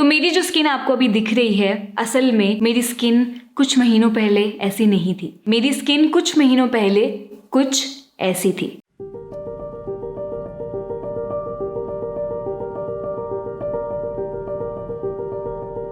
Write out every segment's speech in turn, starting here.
मेरी जो स्किन आपको अभी दिख रही है, असल में मेरी स्किन कुछ महीनों पहले ऐसी नहीं थी। मेरी स्किन कुछ महीनों पहले कुछ ऐसी थी।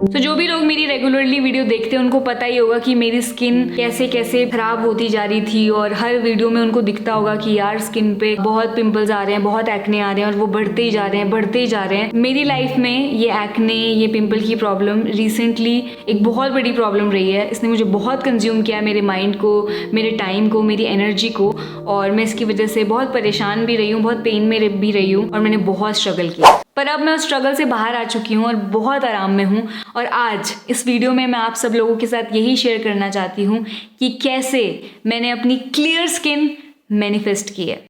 तो जो भी लोग मेरी रेगुलरली वीडियो देखते हैं उनको पता ही होगा कि मेरी स्किन कैसे कैसे खराब होती जा रही थी, और हर वीडियो में उनको दिखता होगा कि यार स्किन पे बहुत पिंपल्स आ रहे हैं, बहुत एक्ने आ रहे हैं, और वो बढ़ते ही जा रहे हैं, बढ़ते ही जा रहे हैं। मेरी लाइफ में ये एक्ने, ये पिंपल की प्रॉब्लम रिसेंटली एक बहुत बड़ी प्रॉब्लम रही है। इसने मुझे बहुत कंज्यूम किया, मेरे माइंड को, मेरे टाइम को, मेरी एनर्जी को, और मैं इसकी वजह से बहुत परेशान भी रही हूँ, बहुत पेन में भी रही हूँ, और मैंने बहुत स्ट्रगल किया। पर अब मैं उस स्ट्रगल से बाहर आ चुकी हूँ और बहुत आराम में हूँ। और आज इस वीडियो में मैं आप सब लोगों के साथ यही शेयर करना चाहती हूँ कि कैसे मैंने अपनी क्लियर स्किन मैनिफेस्ट की है।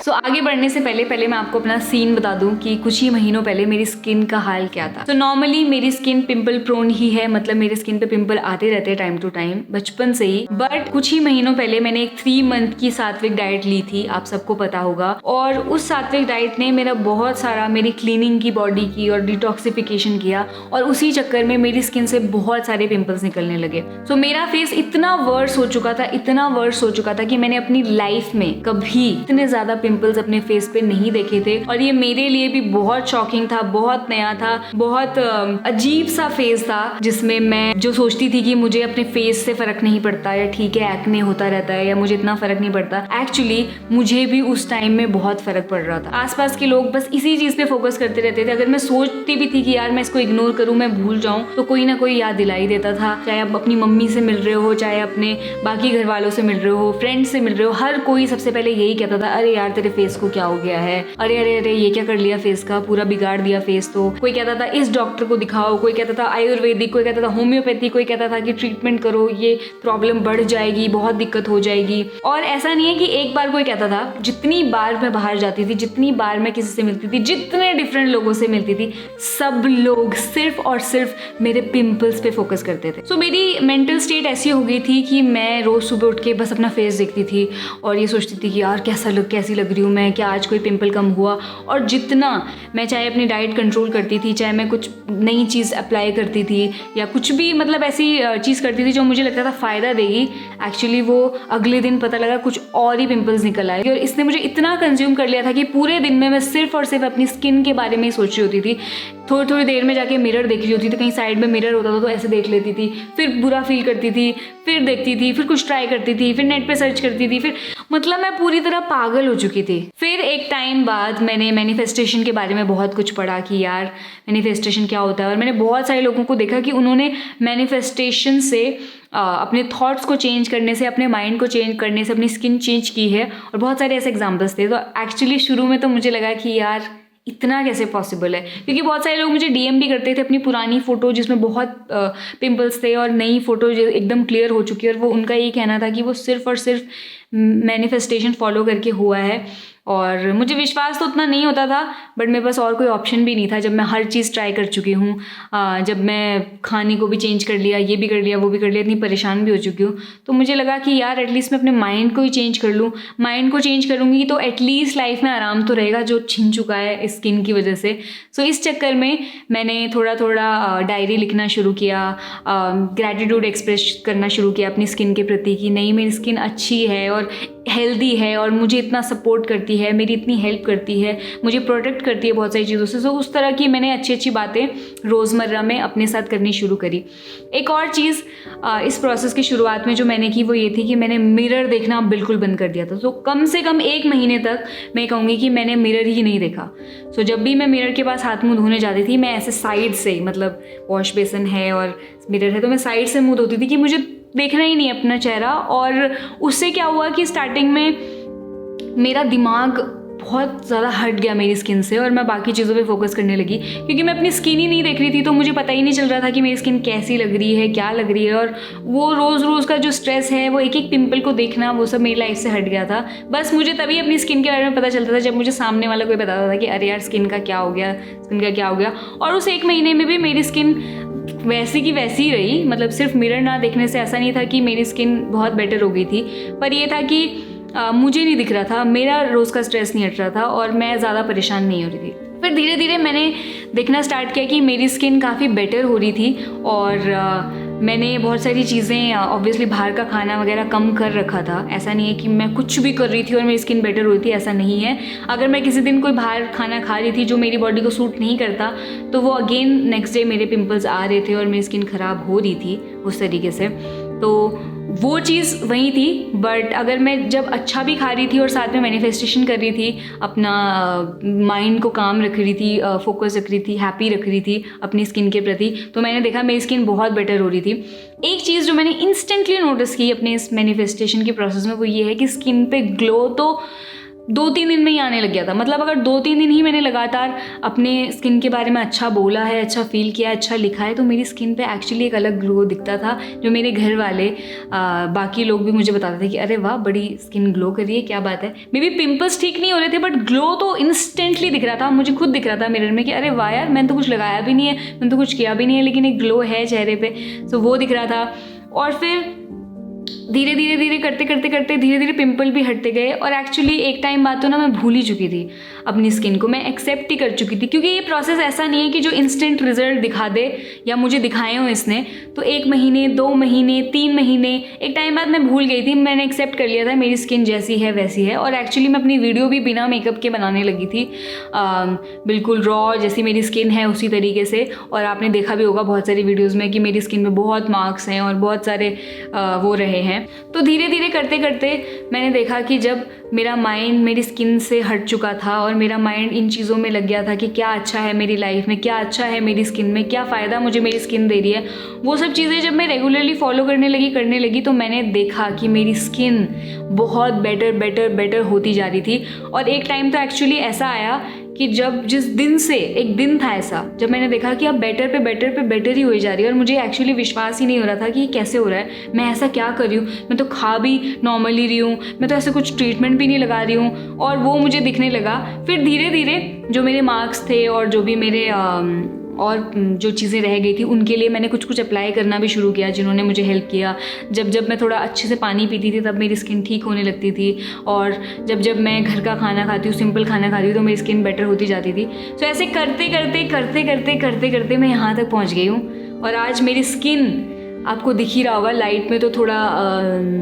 तो आगे बढ़ने से पहले मैं आपको अपना सीन बता दूं कि कुछ ही महीनों पहले मेरी स्किन का हाल क्या था। तो नॉर्मली मेरी स्किन पिंपल प्रोन ही है, मतलब मेरी स्किन पे पिंपल आते रहते हैं टाइम टू टाइम, बचपन से ही। बट कुछ ही महीनों पहले मैंने एक 3 मंथ की सात्विक डाइट ली थी, आप सबको पता होगा। और उस सात्विक डाइट ने मेरा बहुत सारा, मेरी क्लीनिंग की बॉडी की और डिटॉक्सिफिकेशन किया, और उसी चक्कर में मेरी स्किन से बहुत सारे पिंपल्स निकलने लगे। तो मेरा फेस इतना वर्स हो चुका था, इतना वर्स हो चुका था कि मैंने अपनी लाइफ में कभी इतने ज्यादा पिंपल्स अपने फेस पे नहीं देखे थे। और ये मेरे लिए भी बहुत शॉकिंग था, बहुत नया था, बहुत अजीब सा फेस था, जिसमें मैं जो सोचती थी कि मुझे अपने फेस से फर्क नहीं पड़ता, या ठीक है एक्ने होता रहता है, या मुझे इतना फर्क नहीं पड़ता। एक्चुअली मुझे भी उस टाइम में बहुत फर्क पड़ रहा था। आसपास के लोग बस इसी चीज पे फोकस करते रहते थे। अगर मैं सोचती भी थी कि यार मैं इसको इग्नोर करूं, मैं भूल जाऊं, तो कोई ना कोई याद दिला ही देता था। चाहे आप अपनी मम्मी से मिल रहे हो, चाहे अपने बाकी घर वालों से मिल रहे हो, फ्रेंड से मिल रहे हो, हर कोई सबसे पहले यही कहता था, अरे यार तेरे फेस को क्या हो गया है, अरे अरे अरे ये क्या कर लिया फेस का, पूरा बिगाड़ दिया फेस। तो कोई कहता था इस डॉक्टर को दिखाओ, कोई कहता था आयुर्वेदिक, कोई कहता था होम्योपैथी, कोई कहता था कि ट्रीटमेंट करो, ये प्रॉब्लम बढ़ जाएगी, बहुत दिक्कत हो जाएगी। और ऐसा नहीं है कि एक बार कोई कहता था, जितनी बार मैं बाहर जाती थी, जितनी बार मैं किसी से मिलती थी, जितने डिफरेंट लोगों से मिलती थी, सब लोग सिर्फ और सिर्फ मेरे पिंपल्स पे फोकस करते थे। सो मेरी मेंटल स्टेट ऐसी हो गई थी कि मैं रोज सुबह उठ के बस अपना फेस देखती थी और ये सोचती थी कि यार कैसी लग रही हूँ मैं, क्या आज कोई पिंपल कम हुआ। और जितना मैं चाहे अपनी डाइट कंट्रोल करती थी, चाहे मैं कुछ नई चीज़ अप्लाई करती थी, या कुछ भी मतलब ऐसी चीज़ करती थी जो मुझे लगता था फ़ायदा देगी, एक्चुअली वो अगले दिन पता लगा कुछ और ही पिंपल्स निकल आए। और इसने मुझे इतना कंज्यूम कर लिया था कि पूरे दिन में मैं सिर्फ और सिर्फ अपनी स्किन के बारे में ही सोच रही होती थी। थोड़ी देर में जाके मिरर देख रही होती थी, कहीं साइड में मिरर होता था तो ऐसे देख लेती थी, फिर बुरा फील करती थी, फिर देखती थी, फिर कुछ ट्राई करती थी, फिर नेट पे सर्च करती थी, फिर मतलब मैं पूरी तरह पागल हो चुकी थी। फिर एक टाइम बाद मैंने मैनिफेस्टेशन के बारे में बहुत कुछ पढ़ा कि यार मैनिफेस्टेशन क्या होता है, और मैंने बहुत सारे लोगों को देखा कि उन्होंने मैनिफेस्टेशन से अपने थॉट्स को चेंज करने से, अपने माइंड को चेंज करने से अपनी स्किन चेंज की है, और बहुत सारे ऐसे एग्जाम्पल्स थे। तो एक्चुअली शुरू में तो मुझे लगा कि यार इतना कैसे पॉसिबल है, क्योंकि बहुत सारे लोग मुझे डीएम भी करते थे अपनी पुरानी फ़ोटो जिसमें बहुत पिंपल्स थे, और नई फ़ोटो जो एकदम क्लियर हो चुकी है, और वो उनका यही कहना था कि वो सिर्फ और सिर्फ मैनिफेस्टेशन फॉलो करके हुआ है। और मुझे विश्वास तो उतना नहीं होता था, बट मेरे पास और कोई ऑप्शन भी नहीं था जब मैं हर चीज़ ट्राई कर चुकी हूँ। जब मैं खाने को भी चेंज कर लिया, ये भी कर लिया, वो भी कर लिया, इतनी परेशान भी हो चुकी हूँ, तो मुझे लगा कि यार एटलीस्ट मैं अपने माइंड को ही चेंज कर लूँ। माइंड को चेंज करूँगी तो एटलीस्ट लाइफ में आराम तो रहेगा, जो छिन चुका है स्किन की वजह से। सो इस चक्कर में मैंने थोड़ा थोड़ा डायरी लिखना शुरू किया, ग्रैटिट्यूड एक्सप्रेस करना शुरू किया अपनी स्किन के प्रति कि नहीं, मेरी स्किन अच्छी है और हेल्दी है, और मुझे इतना सपोर्ट करती है, मेरी इतनी हेल्प करती है, मुझे प्रोटेक्ट करती है बहुत सारी चीज़ों से। सो उस तरह की मैंने अच्छी बातें रोज़मर्रा में अपने साथ करनी शुरू करी। एक और चीज़ इस प्रोसेस की शुरुआत में जो मैंने की वो ये थी कि मैंने मिरर देखना बिल्कुल बंद कर दिया था। तो कम से कम 1 महीने तक मैं कहूँगी कि मैंने मिरर ही नहीं देखा। सो जब भी मैं मिरर के पास हाथ मुँह धोने जाती थी, मैं ऐसे साइड से, मतलब वॉश बेसिन है और मिरर है, तो मैं साइड से मुँह धोती थी कि मुझे देखना ही नहीं अपना चेहरा। और उससे क्या हुआ कि स्टार्टिंग में मेरा दिमाग बहुत ज़्यादा हट गया मेरी स्किन से, और मैं बाकी चीज़ों पे फोकस करने लगी, क्योंकि मैं अपनी स्किन ही नहीं देख रही थी, तो मुझे पता ही नहीं चल रहा था कि मेरी स्किन कैसी लग रही है, क्या लग रही है। और वो रोज़ का जो स्ट्रेस है, वो एक पिंपल को देखना, वो सब मेरी लाइफ से हट गया था। बस मुझे तभी अपनी स्किन के बारे में पता चलता था जब मुझे सामने वाला कोई बताता था कि अरे यार स्किन का क्या हो गया, स्किन का क्या हो गया। और उस 1 महीने में भी मेरी स्किन वैसी की वैसी ही रही, मतलब सिर्फ मिरर ना देखने से ऐसा नहीं था कि मेरी स्किन बहुत बेटर हो गई थी, पर ये था कि मुझे नहीं दिख रहा था, मेरा रोज़ का स्ट्रेस नहीं हट रहा था और मैं ज़्यादा परेशान नहीं हो रही थी। फिर धीरे धीरे मैंने देखना स्टार्ट किया कि मेरी स्किन काफ़ी बेटर हो रही थी और मैंने बहुत सारी चीज़ें ऑब्वियसली बाहर का खाना वगैरह कम कर रखा था। ऐसा नहीं है कि मैं कुछ भी कर रही थी और मेरी स्किन बेटर हो रही थी, ऐसा नहीं है। अगर मैं किसी दिन कोई बाहर खाना खा रही थी जो मेरी बॉडी को सूट नहीं करता तो वो अगेन नेक्स्ट डे मेरे पिंपल्स आ रहे थे और मेरी स्किन ख़राब हो रही थी उस तरीके से। तो वो चीज़ वही थी। बट अगर मैं जब अच्छा भी खा रही थी और साथ में मैनिफेस्टेशन कर रही थी, अपना माइंड को काम रख रही थी, फोकस रख रही थी, हैप्पी रख रही थी अपनी स्किन के प्रति, तो मैंने देखा मेरी स्किन बहुत बेटर हो रही थी। एक चीज़ जो मैंने इंस्टेंटली नोटिस की अपने इस मैनिफेस्टेशन के प्रोसेस में वो ये है कि स्किन पे ग्लो तो 2-3 दिन में ही आने लग गया था। मतलब अगर 2-3 दिन ही मैंने लगातार अपने स्किन के बारे में अच्छा बोला है, अच्छा फील किया है, अच्छा लिखा है, तो मेरी स्किन पे एक्चुअली एक अलग ग्लो दिखता था। जो मेरे घर वाले बाकी लोग भी मुझे बताते थे कि अरे वाह बड़ी स्किन ग्लो कर रही है, क्या बात है। मे बी पिंपल्स ठीक नहीं हो रहे थे बट ग्लो तो इंस्टेंटली दिख रहा था। मुझे खुद दिख रहा था मिरर में कि अरे वाह यार, मैंने तो कुछ लगाया भी नहीं है, मैंने तो कुछ किया भी नहीं है, लेकिन एक ग्लो है चेहरे पे, सो वो दिख रहा था। और फिर धीरे धीरे करते धीरे धीरे पिंपल भी हटते गए और एक्चुअली एक टाइम बाद तो ना मैं भूल ही चुकी थी अपनी स्किन को, मैं एक्सेप्ट ही कर चुकी थी। क्योंकि ये प्रोसेस ऐसा नहीं है कि जो इंस्टेंट रिजल्ट दिखा दे या मुझे दिखाए हो इसने, तो 1 महीने 2 महीने 3 महीने एक टाइम बाद मैं भूल गई थी। मैंने एक्सेप्ट कर लिया था मेरी स्किन जैसी है वैसी है। और एक्चुअली मैं अपनी वीडियो भी बिना मेकअप के बनाने लगी थी, बिल्कुल रॉ जैसी मेरी स्किन है उसी तरीके से। और आपने देखा भी होगा बहुत सारी वीडियोज़ में कि मेरी स्किन में बहुत मार्क्स हैं और बहुत सारे वो रहे हैं। तो धीरे धीरे करते करते मैंने देखा कि जब मेरा माइंड मेरी स्किन से हट चुका था और मेरा माइंड इन चीज़ों में लग गया था कि क्या अच्छा है मेरी लाइफ में, क्या अच्छा है मेरी स्किन में, क्या फ़ायदा मुझे मेरी स्किन दे रही है, वो सब चीज़ें जब मैं रेगुलरली फॉलो करने लगी तो मैंने देखा कि मेरी स्किन बहुत बेटर होती जा रही थी। और एक टाइम तो एक्चुअली ऐसा आया कि जिस दिन से एक दिन था ऐसा जब मैंने देखा कि अब बेटर ही हुई जा रही है और मुझे एक्चुअली विश्वास ही नहीं हो रहा था कि ये कैसे हो रहा है, मैं ऐसा क्या कर रही हूँ, मैं तो खा भी नॉर्मली रही हूँ, मैं तो ऐसे कुछ ट्रीटमेंट भी नहीं लगा रही हूँ। और वो मुझे दिखने लगा। फिर धीरे धीरे जो मेरे मार्क्स थे और जो भी मेरे और जो चीज़ें रह गई थी उनके लिए मैंने कुछ अप्लाई करना भी शुरू किया, जिन्होंने मुझे हेल्प किया। जब मैं थोड़ा अच्छे से पानी पीती थी तब मेरी स्किन ठीक होने लगती थी। और जब मैं घर का खाना खाती हूँ, सिंपल खाना खाती हूँ, तो मेरी स्किन बेटर होती जाती थी। तो ऐसे करते मैं यहाँ तक पहुँच गई हूँ। और आज मेरी स्किन आपको दिख ही रहा होगा, लाइट में तो थोड़ा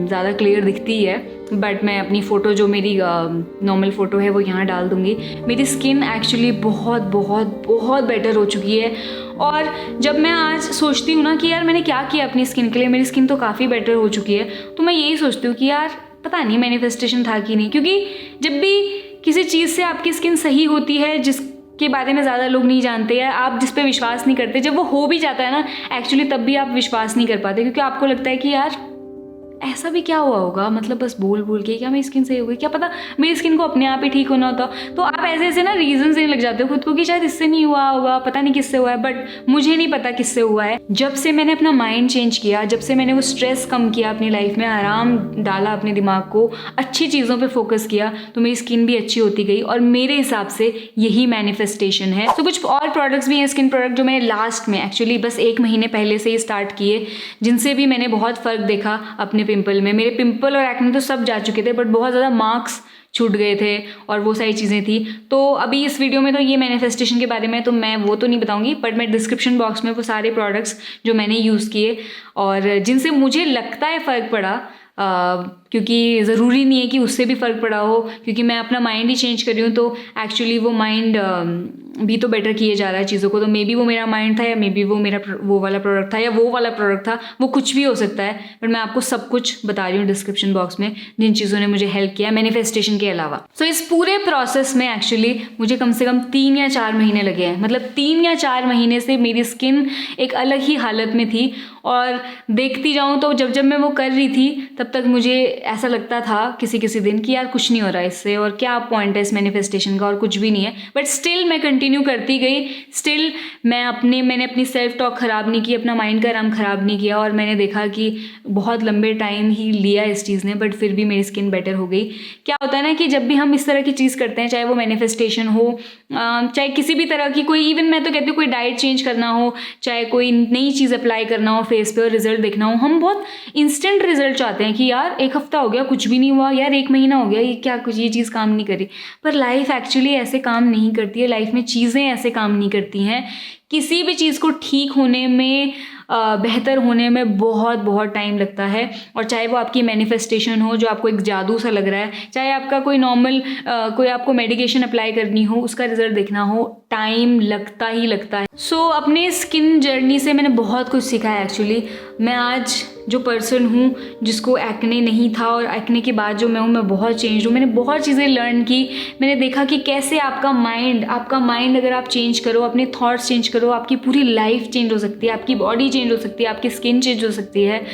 ज़्यादा क्लियर दिखती ही है, बट मैं अपनी फ़ोटो जो मेरी नॉर्मल फ़ोटो है वो यहाँ डाल दूँगी। मेरी स्किन एक्चुअली बहुत बेटर हो चुकी है। और जब मैं आज सोचती हूँ ना कि यार मैंने क्या किया अपनी स्किन के लिए, मेरी स्किन तो काफ़ी बेटर हो चुकी है, तो मैं यही सोचती हूँ कि यार पता नहीं मैनिफेस्टेशन था कि नहीं। क्योंकि जब भी किसी चीज़ से आपकी स्किन सही होती है, जिसके बारे में ज़्यादा लोग नहीं जानते या आप जिस पे विश्वास नहीं करते, जब वो हो भी जाता है ना एक्चुअली तब भी आप विश्वास नहीं कर पाते, क्योंकि आपको लगता है कि यार ऐसा भी क्या हुआ होगा, मतलब बस बोल के क्या मेरी स्किन सही हो गई, क्या पता मेरी स्किन को अपने आप ही ठीक होना होता। तो आप ऐसे ना रीजन देने लग जाते हो खुद को कि शायद इससे नहीं हुआ होगा, पता नहीं किससे हुआ है। बट मुझे नहीं पता किससे हुआ है। जब से मैंने अपना माइंड चेंज किया, जब से मैंने वो स्ट्रेस कम किया अपनी लाइफ में, आराम डाला अपने दिमाग को, अच्छी चीज़ों पर फोकस किया, तो मेरी स्किन भी अच्छी होती गई। और मेरे हिसाब से यही मैनिफेस्टेशन है। तो कुछ और प्रोडक्ट्स भी हैं स्किन प्रोडक्ट जो मैंने लास्ट में एक्चुअली बस 1 महीने पहले से ही स्टार्ट किए, जिनसे भी मैंने बहुत फ़र्क देखा अपने पिंपल में। मेरे पिंपल और एक्ने तो सब जा चुके थे, बट बहुत ज़्यादा मार्क्स छूट गए थे और वो सारी चीज़ें थी। तो अभी इस वीडियो में तो ये मैनिफेस्टेशन के बारे में तो मैं वो तो नहीं बताऊंगी, बट मैं डिस्क्रिप्शन बॉक्स में वो सारे प्रोडक्ट्स जो मैंने यूज़ किए और जिनसे मुझे लगता है फ़र्क पड़ा, क्योंकि ज़रूरी नहीं है कि उससे भी फ़र्क पड़ा हो, क्योंकि मैं अपना माइंड ही चेंज कर रही हूँ। तो एक्चुअली वो माइंड भी तो बेटर किए जा रहा है चीज़ों को। तो मे बी वो मेरा माइंड था या मे बी वो मेरा वो वाला प्रोडक्ट था या वो वाला प्रोडक्ट था, वो कुछ भी हो सकता है। बट मैं आपको सब कुछ बता रही हूँ डिस्क्रिप्शन बॉक्स में, जिन चीज़ों ने मुझे हेल्प किया मैनिफेस्टेशन के अलावा। सो इस पूरे प्रोसेस में एक्चुअली मुझे कम से कम 3 या 4 महीने लगे हैं। मतलब 3 या 4 महीने से मेरी स्किन एक अलग ही हालत में थी। और देखती जाऊँ तो जब मैं वो कर रही थी तब तक मुझे ऐसा लगता था किसी दिन कि यार कुछ नहीं हो रहा है इससे, और क्या पॉइंट है इस मैनिफेस्टेशन का, और कुछ भी नहीं है। बट स्टिल मैं कंटिन्यू करती गई। स्टिल मैंने अपनी सेल्फ टॉक ख़राब नहीं की, अपना माइंड का आराम ख़राब नहीं किया। और मैंने देखा कि बहुत लंबे टाइम ही लिया इस चीज़ ने, बट फिर भी मेरी स्किन बेटर हो गई। क्या होता है ना कि जब भी हम इस तरह की चीज़ करते हैं, चाहे वो मैनिफेस्टेशन हो, चाहे किसी भी तरह की कोई, इवन मैं तो कहती हूँ कोई डाइट चेंज करना हो, चाहे कोई नई चीज़ अप्लाई करना हो फेस पे और रिजल्ट देखना हो, हम बहुत इंस्टेंट रिजल्ट चाहते हैं कि यार 1 हफ्ता हो गया कुछ भी नहीं हुआ, यार 1 महीना हो गया ये क्या कुछ ये चीज़ काम नहीं करी। पर लाइफ एक्चुअली ऐसे काम नहीं करती है, लाइफ में चीज़ें ऐसे काम नहीं करती हैं। किसी भी चीज़ को ठीक होने में, बेहतर होने में बहुत बहुत टाइम लगता है। और चाहे वो आपकी मैनिफेस्टेशन हो जो आपको एक जादू सा लग रहा है, चाहे आपका कोई नॉर्मल कोई आपको मेडिकेशन अप्लाई करनी हो, उसका रिजल्ट देखना हो, टाइम लगता ही लगता है। सो अपने स्किन जर्नी से मैंने बहुत कुछ सीखा है एक्चुअली। मैं आज जो पर्सन हूँ जिसको एक्ने नहीं था और एक्ने के बाद जो मैं हूँ, मैं बहुत चेंज हूँ। मैंने बहुत चीज़ें लर्न की। मैंने देखा कि कैसे आपका माइंड अगर आप चेंज करो, अपने थॉट्स चेंज करो, आपकी पूरी लाइफ चेंज हो सकती है, आपकी बॉडी चेंज हो सकती है, आपकी स्किन चेंज हो सकती है,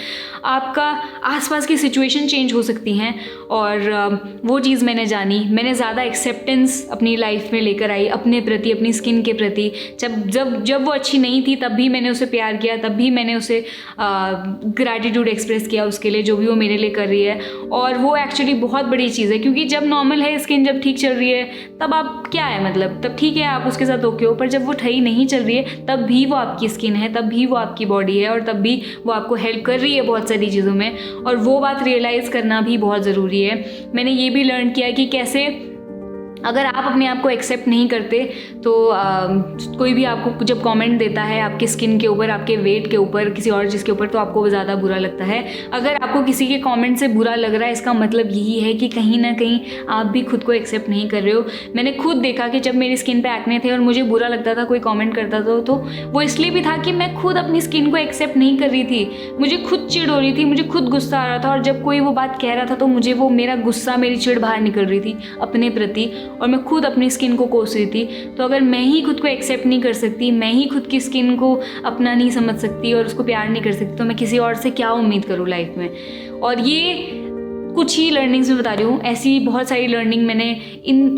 आपका आसपास की सिचुएशन चेंज हो सकती हैं। और वो चीज़ मैंने जानी। मैंने ज़्यादा एक्सेप्टेंस अपनी लाइफ में लेकर आई अपने प्रति, अपनी स्किन के प्रति। जब वो अच्छी नहीं थी तब भी मैंने उसे प्यार किया, तब भी मैंने उसे ग्रैटिट्यूड एक्सप्रेस किया उसके लिए जो भी वो मेरे लिए कर रही है। और वो एक्चुअली बहुत बड़ी चीज़ है, क्योंकि जब नॉर्मल है स्किन, जब ठीक चल रही है, तब आप क्या है मतलब तब ठीक है, आप उसके साथ ओके हो। पर जब वो सही नहीं चल रही है तब भी वो आपकी स्किन है, तब भी वो आपकी बॉडी है, और तब भी वो आपको हेल्प कर रही है बहुत सारी चीज़ों में। और वो बात रियलाइज़ करना भी बहुत ज़रूरी है। मैंने ये भी लर्न किया कि कैसे अगर आप अपने आप को एक्सेप्ट नहीं करते तो कोई भी आपको जब कमेंट देता है आपकी स्किन के ऊपर, आपके वेट के ऊपर, किसी और चीज़ के ऊपर, तो आपको ज़्यादा बुरा लगता है। अगर आपको किसी के कमेंट से बुरा लग रहा है, इसका मतलब यही है कि कहीं ना कहीं आप भी खुद को एक्सेप्ट नहीं कर रहे हो। मैंने खुद देखा कि जब मेरी स्किन पे एक्ने थे और मुझे बुरा लगता था कोई कॉमेंट करता था, तो वो इसलिए भी था कि मैं खुद अपनी स्किन को एक्सेप्ट नहीं कर रही थी। मुझे खुद चिढ़ हो रही थी, मुझे खुद गुस्सा आ रहा था, और जब कोई वो बात कह रहा था तो मुझे वो मेरा गुस्सा, मेरी चिढ़ बाहर निकल रही थी अपने प्रति, और मैं खुद अपनी स्किन को कोस रही थी। तो अगर मैं ही खुद को एक्सेप्ट नहीं कर सकती, मैं ही खुद की स्किन को अपना नहीं समझ सकती और उसको प्यार नहीं कर सकती, तो मैं किसी और से क्या उम्मीद करूँ लाइफ में। और ये कुछ ही लर्निंग्स में बता रही हूँ, ऐसी बहुत सारी लर्निंग मैंने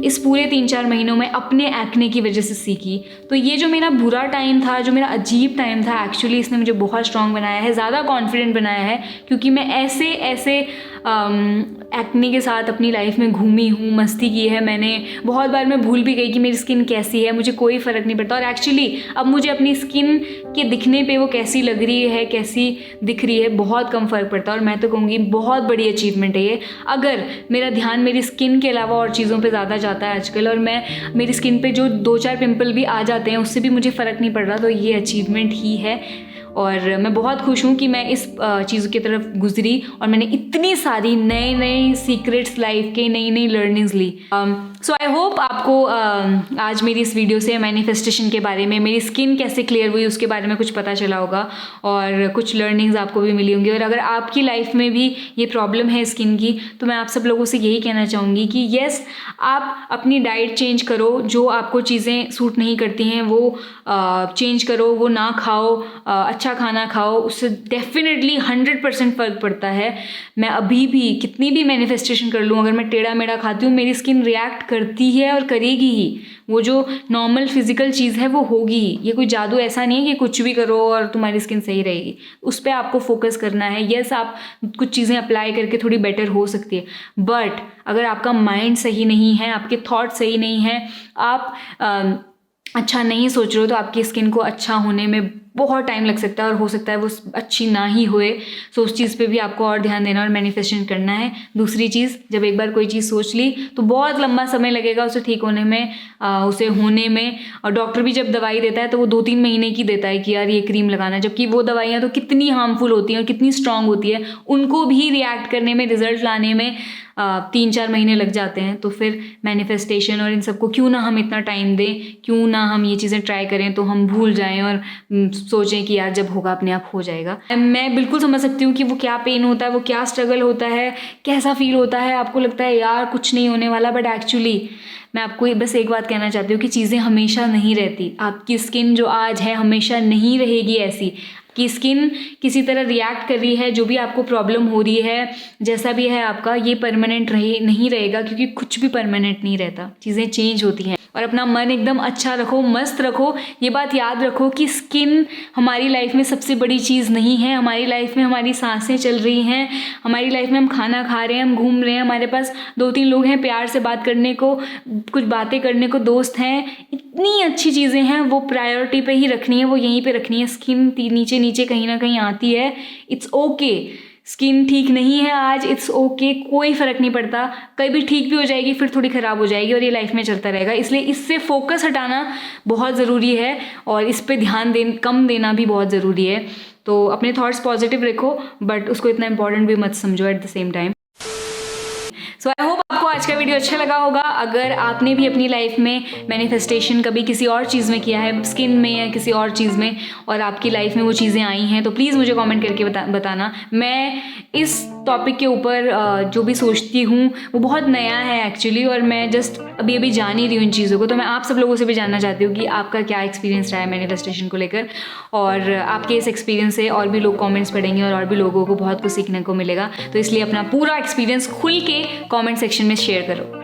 इस पूरे 3-4 महीनों में अपने एक्ने की वजह से सीखी। तो ये जो मेरा बुरा टाइम था, जो मेरा अजीब टाइम था, एक्चुअली इसने मुझे बहुत स्ट्रॉन्ग बनाया है, ज़्यादा कॉन्फिडेंट बनाया है, क्योंकि मैं ऐसे एक्ने के साथ अपनी लाइफ में घूमी हूँ, मस्ती की है मैंने। बहुत बार मैं भूल भी गई कि मेरी स्किन कैसी है, मुझे कोई फ़र्क नहीं पड़ता। और एक्चुअली अब मुझे अपनी स्किन के दिखने पे वो कैसी लग रही है, कैसी दिख रही है, बहुत कम फ़र्क पड़ता है। और मैं तो कहूँगी बहुत बड़ी अचीवमेंट है ये। अगर मेरा ध्यान मेरी स्किन के अलावा और चीज़ों पे ज़्यादा जाता है आजकल, और मेरी स्किन पे जो 2-4 पिंपल भी आ जाते हैं उससे भी मुझे फ़र्क नहीं पड़ रहा, तो ये अचीवमेंट ही है। और मैं बहुत खुश हूँ कि मैं इस चीज़ों की तरफ गुजरी और मैंने इतनी सारी नए सीक्रेट्स लाइफ के, नई learnings Lee. So I hope आपको आज मेरी इस वीडियो से मैनिफेस्टेशन के बारे में, मेरी स्किन कैसे क्लियर हुई उसके बारे में कुछ पता चला होगा, और कुछ लर्निंग्स आपको भी मिली होंगी। और अगर आपकी लाइफ में भी ये प्रॉब्लम है स्किन की, तो मैं आप सब लोगों से यही कहना चाहूँगी कि येस, आप अपनी डाइट चेंज करो, जो आपको चीज़ें सूट नहीं करती हैं वो चेंज करो, वो ना खाओ, अच्छा खाना खाओ, उससे डेफिनेटली 100% फ़र्क पड़ता है। मैं अभी भी कितनी भी मैनिफेस्टेशन कर लूँ, अगर मैं टेढ़ा मेढ़ा खाती हूँ, मेरी स्किन रिएक्ट करती है और करेगी ही। वो जो नॉर्मल फिजिकल चीज़ है वो होगी ही। ये कोई जादू ऐसा नहीं है कि कुछ भी करो और तुम्हारी स्किन सही रहेगी। उस पर आपको फोकस करना है। यस, आप कुछ चीज़ें अप्लाई करके थोड़ी बेटर हो सकती है, बट अगर आपका माइंड सही नहीं है, आपके थॉट सही नहीं है, आप अच्छा नहीं सोच रहे हो, तो आपकी स्किन को अच्छा होने में बहुत टाइम लग सकता है, और हो सकता है वो अच्छी ना ही होए। सो उस चीज़ पे भी आपको और ध्यान देना और मैनिफेस्टेशन करना है। दूसरी चीज़, जब एक बार कोई चीज़ सोच ली तो बहुत लंबा समय लगेगा उसे ठीक होने में, उसे होने में। और डॉक्टर भी जब दवाई देता है तो वो 2-3 महीने की देता है कि यार ये क्रीम लगाना, जबकि वो दवाइयाँ तो कितनी हार्मफुल होती हैं और कितनी स्ट्रांग होती है, उनको भी रिएक्ट करने में, रिजल्ट लाने में 3-4 महीने लग जाते हैं। तो फिर मैनिफेस्टेशन और इन सबको क्यों ना हम इतना टाइम दें, क्यों ना हम ये चीज़ें ट्राई करें, तो हम भूल जाएं और सोचें कि यार जब होगा अपने आप हो जाएगा। मैं बिल्कुल समझ सकती हूँ कि वो क्या पेन होता है, वो क्या स्ट्रगल होता है, कैसा फील होता है। आपको लगता है यार कुछ नहीं होने वाला, बट एक्चुअली मैं आपको बस एक बात कहना चाहती हूँ कि चीज़ें हमेशा नहीं रहती। आपकी स्किन जो आज है हमेशा नहीं रहेगी ऐसी। कि स्किन किसी तरह रिएक्ट कर रही है, जो भी आपको प्रॉब्लम हो रही है, जैसा भी है आपका, ये परमानेंट नहीं रहेगा, क्योंकि कुछ भी परमानेंट नहीं रहता, चीज़ें चेंज होती हैं। और अपना मन एकदम अच्छा रखो, मस्त रखो। ये बात याद रखो कि स्किन हमारी लाइफ में सबसे बड़ी चीज़ नहीं है। हमारी लाइफ में हमारी सांसें चल रही हैं, हमारी लाइफ में हम खाना खा रहे हैं, हम घूम रहे हैं, हमारे पास 2-3 लोग हैं प्यार से बात करने को, कुछ बातें करने को, दोस्त हैं, इतनी अच्छी चीज़ें हैं। वो प्रायोरिटी पे ही रखनी है, वो यहीं पे रखनी है। स्किन नीचे नीचे कहीं ना कहीं आती है, इट्स ओके। स्किन ठीक नहीं है आज, इट्स ओके, कोई फ़र्क नहीं पड़ता। कभी ठीक भी हो जाएगी, फिर थोड़ी ख़राब हो जाएगी, और ये लाइफ में चलता रहेगा। इसलिए इससे फोकस हटाना बहुत ज़रूरी है, और इस पे ध्यान कम देना भी बहुत ज़रूरी है। तो अपने थॉट्स पॉजिटिव रखो, बट उसको इतना इंपॉर्टेंट भी मत समझो at the same time. So I hope आपको आज का वीडियो अच्छा लगा होगा। अगर आपने भी अपनी लाइफ में मैनिफेस्टेशन कभी किसी और चीज़ में किया है, स्किन में या किसी और चीज़ में, और आपकी लाइफ में वो चीज़ें आई हैं, तो प्लीज़ मुझे कमेंट करके बताना। मैं इस टॉपिक के ऊपर जो भी सोचती हूँ वो बहुत नया है एक्चुअली, और मैं जस्ट अभी जान ही रही हूँ इन चीज़ों को। तो मैं आप सब लोगों से भी जानना चाहती हूँ कि आपका क्या एक्सपीरियंस रहा है मैनिफेस्टेशन को लेकर, और आपके इस एक्सपीरियंस से और भी लोग कमेंट्स पढ़ेंगे और भी लोगों को बहुत कुछ सीखने को मिलेगा। तो इसलिए अपना पूरा एक्सपीरियंस खुल के कमेंट सेक्शन में शेयर करो।